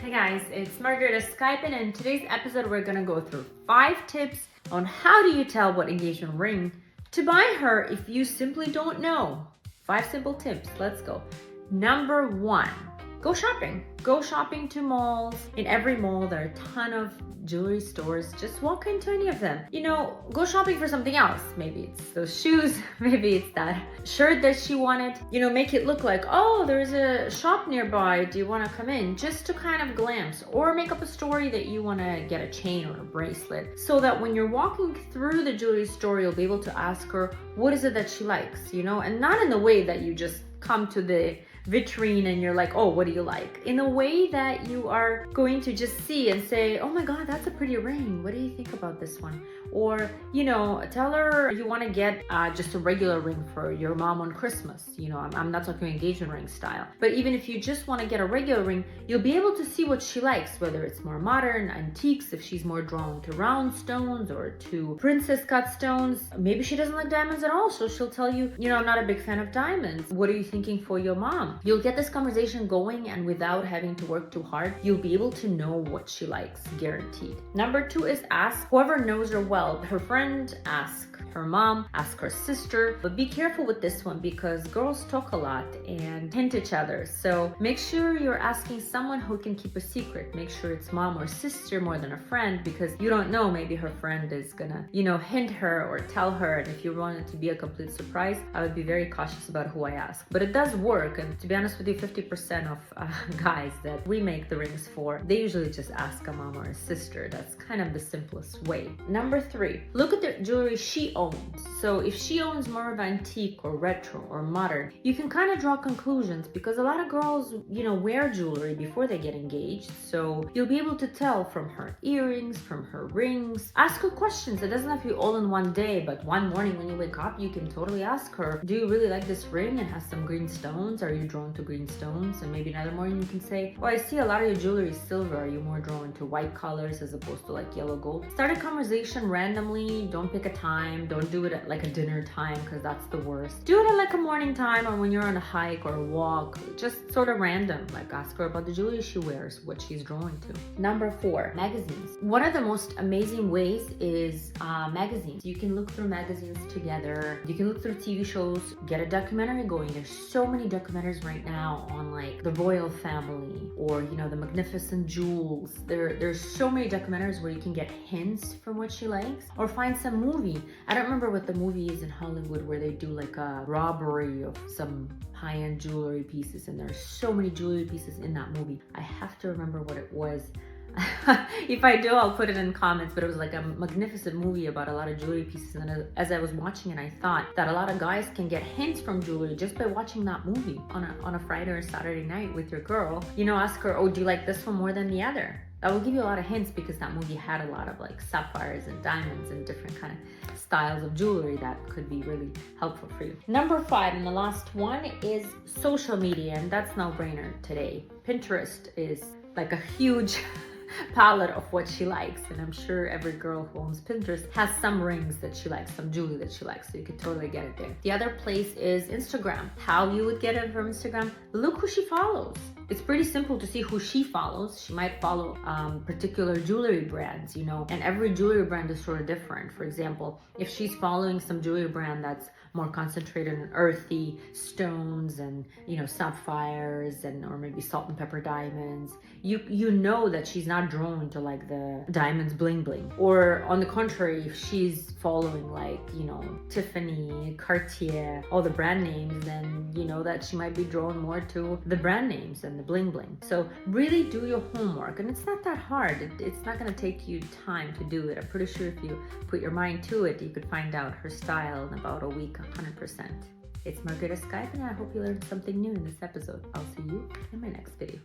Hey guys, it's Margarita Skyping, and in today's episode we're gonna go through 5 tips on how do you tell what engagement ring to buy her if you simply don't know. 5 simple tips, let's go. Number 1, go shopping. Go shopping to malls. In every mall there are a ton of jewelry stores. Just walk into any of them. Go shopping for something else. Maybe it's those shoes, maybe it's that shirt that she wanted. Make it look like, oh, there's a shop nearby. Do you want to come in? Just to kind of glance, or make up a story that you want to get a chain or a bracelet, so that when you're walking through the jewelry store, you'll be able to ask her, what is it that she likes, and not in the way that you just come to the vitrine and you're like, oh, what do you like? In a way that you are going to just see and say, oh my God, that's a pretty ring. What do you think about this one? Or, tell her you want to get just a regular ring for your mom on Christmas. I'm not talking engagement ring style. But even if you just want to get a regular ring, you'll be able to see what she likes, whether it's more modern, antiques, if she's more drawn to round stones or to princess cut stones. Maybe she doesn't like diamonds at all, so she'll tell you, I'm not a big fan of diamonds. What are you thinking for your mom? You'll get this conversation going, and without having to work too hard, you'll be able to know what she likes, guaranteed. Number 2 is ask whoever knows her well. Her friend, ask her mom, ask her sister, but be careful with this one because girls talk a lot and hint each other. So make sure you're asking someone who can keep a secret. Make sure it's mom or sister more than a friend, because you don't know, maybe her friend is gonna, hint her or tell her. And if you want it to be a complete surprise, I would be very cautious about who I ask. But it does work, and to be honest with you, 50% of guys that we make the rings for, they usually just ask a mom or a sister. That's kind of the simplest way. Number 3, look at the jewelry she owns. So if she owns more of antique or retro or modern, you can kind of draw conclusions, because a lot of girls, wear jewelry before they get engaged. So you'll be able to tell from her earrings, from her rings. Ask her questions. It doesn't have to be all in one day, but one morning when you wake up, you can totally ask her, do you really like this ring? It has some green stones. Are you drawn to green stones? And maybe another morning you can say, oh, I see a lot of your jewelry is silver. Are you more drawn to white colors as opposed to like yellow gold? Start a conversation randomly. Don't pick a time. Don't do it at like a dinner time, because that's the worst. Do it at like a morning time, or when you're on a hike or a walk. Just sort of random. Like ask her about the jewelry she wears, what she's drawn to. Number 4, magazines. One of the most amazing ways is magazines. You can look through magazines together. You can look through TV shows, get a documentary going. There's so many documentaries right now on like the royal family, or the Magnificent Jewels. There's so many documentaries where you can get hints from what she likes, or find some movie. I don't remember what the movie is in Hollywood where they do like a robbery of some high-end jewelry pieces, and there's so many jewelry pieces in that movie. I have to remember what it was. If I do, I'll put it in comments, but it was like a magnificent movie about a lot of jewelry pieces. And as I was watching it, I thought that a lot of guys can get hints from jewelry just by watching that movie on a Friday or Saturday night with your girl. Ask her, oh, do you like this one more than the other? That will give you a lot of hints, because that movie had a lot of like sapphires and diamonds and different kind of styles of jewelry that could be really helpful for you. Number 5, and the last one, is social media, and that's no brainer today. Pinterest is like a huge palette of what she likes, and I'm sure every girl who owns Pinterest has some rings that she likes, some jewelry that she likes, so you could totally get it there. The other place is Instagram. How you would get it from Instagram? Look who she follows. It's pretty simple to see who she follows. She might follow particular jewelry brands, and every jewelry brand is sort of different. For example, if she's following some jewelry brand that's more concentrated on earthy stones and sapphires or maybe salt and pepper diamonds, you know that she's not drawn to like the diamonds bling bling. Or on the contrary, if she's following like Tiffany, Cartier, all the brand names, then you know that she might be drawn more to the brand names and the bling bling. So really do your homework, and it's not that hard. It's not going to take you time to do it. I'm pretty sure if you put your mind to it, you could find out her style in about a week, 100%. It's Margarita Skype, and I hope you learned something new in this episode. I'll see you in my next video.